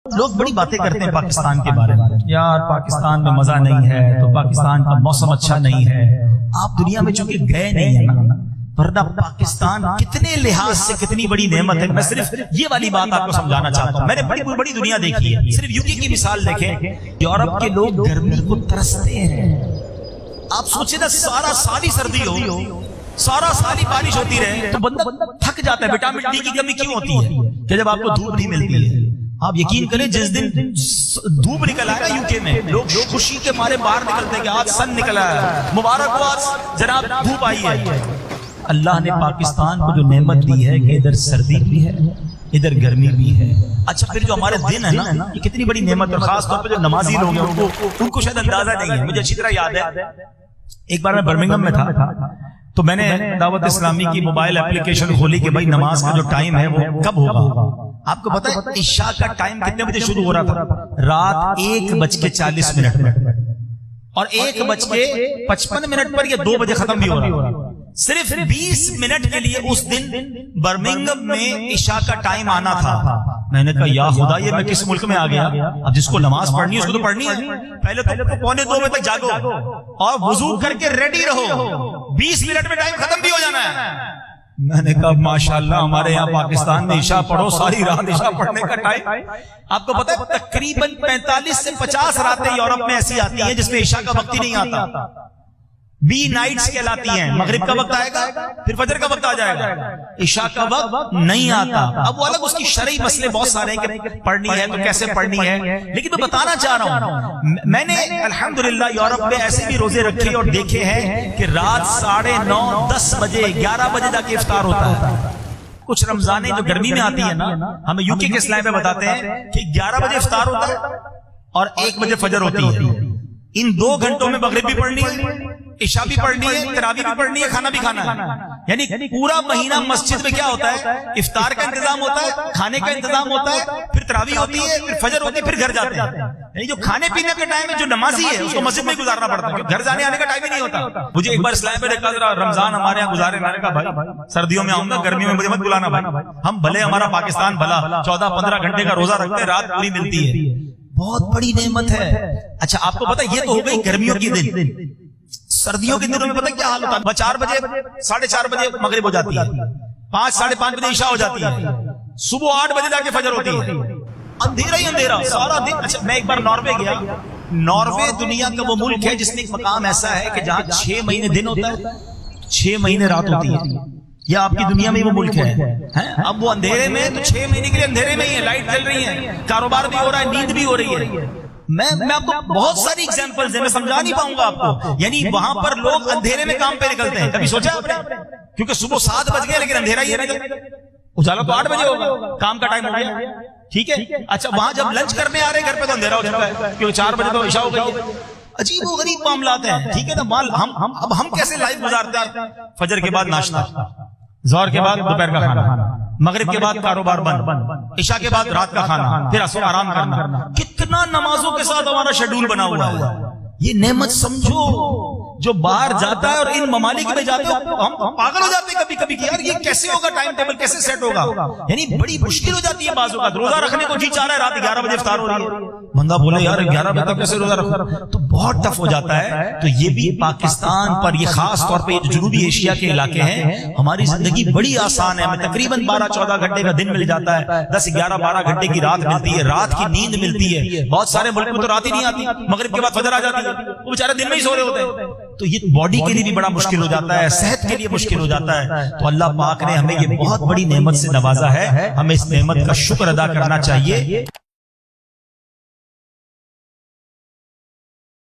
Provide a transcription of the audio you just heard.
لوگ بڑی باتیں کرتے ہیں پاکستان کے بارے میں، یار پاکستان میں مزہ نہیں ہے تو پاکستان کا موسم اچھا نہیں ہے۔ آپ دنیا میں چونکہ گئے نہیں ہیں نا، ورنہ پاکستان کتنے لحاظ سے کتنی بڑی نعمت ہے۔ میں صرف یہ والی بات آپ کو سمجھانا چاہتا ہوں۔ میں نے بڑی بڑی دنیا دیکھی ہے، صرف یوکے کی مثال دیکھیں، یورپ کے لوگ گرمی کو ترستے ہیں۔ آپ سوچیں نا، سارا سال ہی سردی ہو، سارا سال ہی بارش ہوتی رہے تو بندہ تھک جاتا ہے۔ وٹامن ڈی کی کمی کیوں ہوتی ہے؟ کہ جب آپ کو دھوپ نہیں ملتی ہے۔ آپ یقین کریں، جس دن دھوپ نکل آئے نا یوکے میں، لوگ خوشی کے مارے باہر نکلتے ہیں کہ آج سن نکلا ہے، مبارک ہو آج جناب دھوپ آئی ہے۔ اللہ نے پاکستان کو جو نعمت دی ہے کہ ادھر سردی بھی ہے، ادھر گرمی بھی ہے۔ اچھا، پھر جو ہمارے دن ہے نا، یہ کتنی بڑی نعمت ہے۔ خاص طور پہ جو نمازی لوگ ہیں ان کو شاید اندازہ نہیں ہے۔ مجھے اچھی طرح یاد ہے، ایک بار میں برمنگھم میں تھا تو میں نے دعوت اسلامی کی موبائل اپلیکیشن کھولی کہ بھائی نماز کا جو ٹائم ہے وہ کب ہوگا۔ آپ کو پتا ہے عشاء کا ٹائم کتنے بجے شروع ہو رہا تھا؟ رات 1:40 میں، اور 1:55 پر یہ 2 بجے ختم بھی ہو رہا۔ صرف 20 منٹ کے لیے اس دن برمنگھم میں عشاء کا ٹائم آنا تھا۔ میں نے کہا یا خدا، یہ میں کس ملک میں آ گیا؟ اب جس کو نماز پڑھنی ہے اس کو تو پڑھنی ہے، پہلے تو 1:45 بجے تک جاگو اور وضو کر کے ریڈی رہو، 20 منٹ میں ٹائم ختم بھی ہو جانا ہے۔ میں نے کہا ماشاءاللہ، ہمارے یہاں پاکستان میں عشاء پڑھو، ساری رات عشاء پڑھنے کا ٹائم۔ آپ کو پتا ہے تقریباً 45 سے 50 راتیں یورپ میں ایسی آتی ہیں جس میں عشاء کا وقت ہی نہیں آتا۔ بی نائٹس کہلاتی ہیں۔ مغرب کا وقت آئے گا، پھر فجر کا وقت آ جائے گا، عشاء کا وقت نہیں آتا۔ اب وہ الگ اس کی شرعی مسئلے بہت سارے ہیں کہ پڑھنی ہے تو کیسے پڑھنی ہے، لیکن میں بتانا چاہ رہا ہوں، میں نے الحمدللہ یورپ میں ایسے بھی روزے رکھے اور دیکھے ہیں کہ رات 9:30 10 بجے 11 بجے جا کے افطار ہوتا ہے۔ کچھ رمضانیں جو گرمی میں آتی ہیں نا، ہمیں یوکے کے اسلام میں بتاتے ہیں کہ 11 بجے افطار ہوتا ہے اور 1 بجے فجر ہوتی ہے۔ ان 2 گھنٹوں میں مغرب بھی پڑھنی ہے، عشاء بھی پڑھنی ہے، تراویح بھی پڑھنی ہے، کھانا بھی کھانا ہے۔ یعنی پورا مہینہ مسجد میں کیا ہوتا ہے؟ افطار کا انتظام ہوتا ہے، کھانے کا انتظام ہوتا ہے، پھر تراویح ہوتی ہے، پھر فجر ہوتی ہے، پھر گھر جاتے ہیں۔ یعنی جو کھانے پینے کا ٹائم ہے، جو نمازی ہے، اس کو مسجد میں گزارنا پڑتا ہے، گھر جانے آنے کا ٹائم ہی نہیں ہوتا۔ مجھے ایک بار اسلام میں دیکھا ذرا رمضان ہمارے یہاں گزارے، میں نے کہا بھائی سردیوں میں آؤں گا، گرمیوں میں مجھے مت بلانا بھائی، ہم بھلے ہمارا پاکستان بھلا 14-15 گھنٹے کا روزہ رکھتے ہیں، رات پوری ملتی ہے، بہت بڑی نعمت ہے۔ اچھا، آپ کو پتا یہ تو ہو گئی گرمیوں کے دن۔ سردیوں کے دنوں میں پتہ کیا حال ہوتا ہے؟ 4 بجے 4:30 بجے مغرب ہو جاتی ہے، 5 ساڑھے 5 بجے عشاء ہو جاتی ہے، صبح 8 بجے جا کے فجر ہوتی ہے، اندھیرا ہی اندھیرا سارا دن۔ اچھا، میں ایک بار ناروے گیا۔ ناروے دنیا کا وہ ملک ہے جس میں ایک مقام ایسا ہے کہ جہاں 6 مہینے دن ہوتا ہے، 6 مہینے رات ہوتی ہے۔ یا آپ کی دنیا میں وہ ملک ہے، اب وہ اندھیرے میں تو 6 مہینے کے لیے اندھیرے میں ہی ہے، لائٹ جل رہی ہے، کاروبار بھی ہو رہا ہے، نیند بھی ہو رہی ہے۔ میں آپ کو بہت ساری ایگزامپلز ہیں، میں سمجھا نہیں پاؤں گا آپ کو۔ یعنی وہاں پر لوگ اندھیرے میں کام پہ نکلتے ہیں، کبھی سوچا آپ نے؟ کیونکہ صبح 7 بج گئے لیکن اندھیرا ہی ہے، اجالا تو 8 بجے ہوگا، کام کا ٹائم ہو گیا، ٹھیک ہے۔ اچھا، وہاں جب لنچ کرنے آ رہے ہیں گھر پہ تو اندھیرا ہو چکا ہے، کیونکہ 4 بجے تو عشاء ہو گئی ہے۔ عجیب و غریب معاملات ہیں، ٹھیک ہے نا۔ اب ہم کیسے لائف گزارتے ہیں؟ فجر کے بعد ناشتہ، ظہر کے بعد دوپہر کا کھانا، مغرب کے بعد کاروبار بند، عشاء کے بعد رات کا کھانا، پھر عصر آرام کرنا۔ کتنا نمازوں کے ساتھ ہمارا شیڈول بنا ہوا ہے۔ یہ نعمت سمجھو، جو باہر جاتا ہے اور ان ممالک میں جاتے ہیں ہم پاگل ہو جاتے ہیں کبھی کبھی کہ یار یہ کیسے ہوگا، ٹائم ٹیبل کیسے سیٹ ہوگا۔ یعنی بڑی مشکل ہو جاتی ہے بعض اوقات، روزہ رکھنے کو جی چاہ رہا ہے، رات 11 بجے افطار ہو رہی ہے، بندہ بولے یار 11 بجے تک کیسے روزہ رکھوں، تو بہت ٹف ہو جاتا ہے۔ تو یہ بھی پاکستان پر، یہ خاص طور پہ جنوبی ایشیا کے علاقے ہیں، ہماری زندگی بڑی آسان ہے، ہمیں تقریباً 12-14 گھنٹے کا دن مل جاتا ہے، 10-11-12 گھنٹے کی رات ملتی ہے، رات کی نیند ملتی ہے۔ بہت سارے ملک میں تو رات ہی نہیں آتی، مغرب کے بعد فجر آ جاتی ہے، وہ بیچارے دن میں ہی سو رہے ہوتے ہیں۔ تو یہ باڈی کے لیے بھی بڑا مشکل ہو جاتا ہے، صحت کے لیے مشکل ہو جاتا ہے۔ تو اللہ پاک نے ہمیں یہ بہت بڑی نعمت سے نوازا ہے، ہمیں اس نعمت کا شکر ادا کرنا چاہیے۔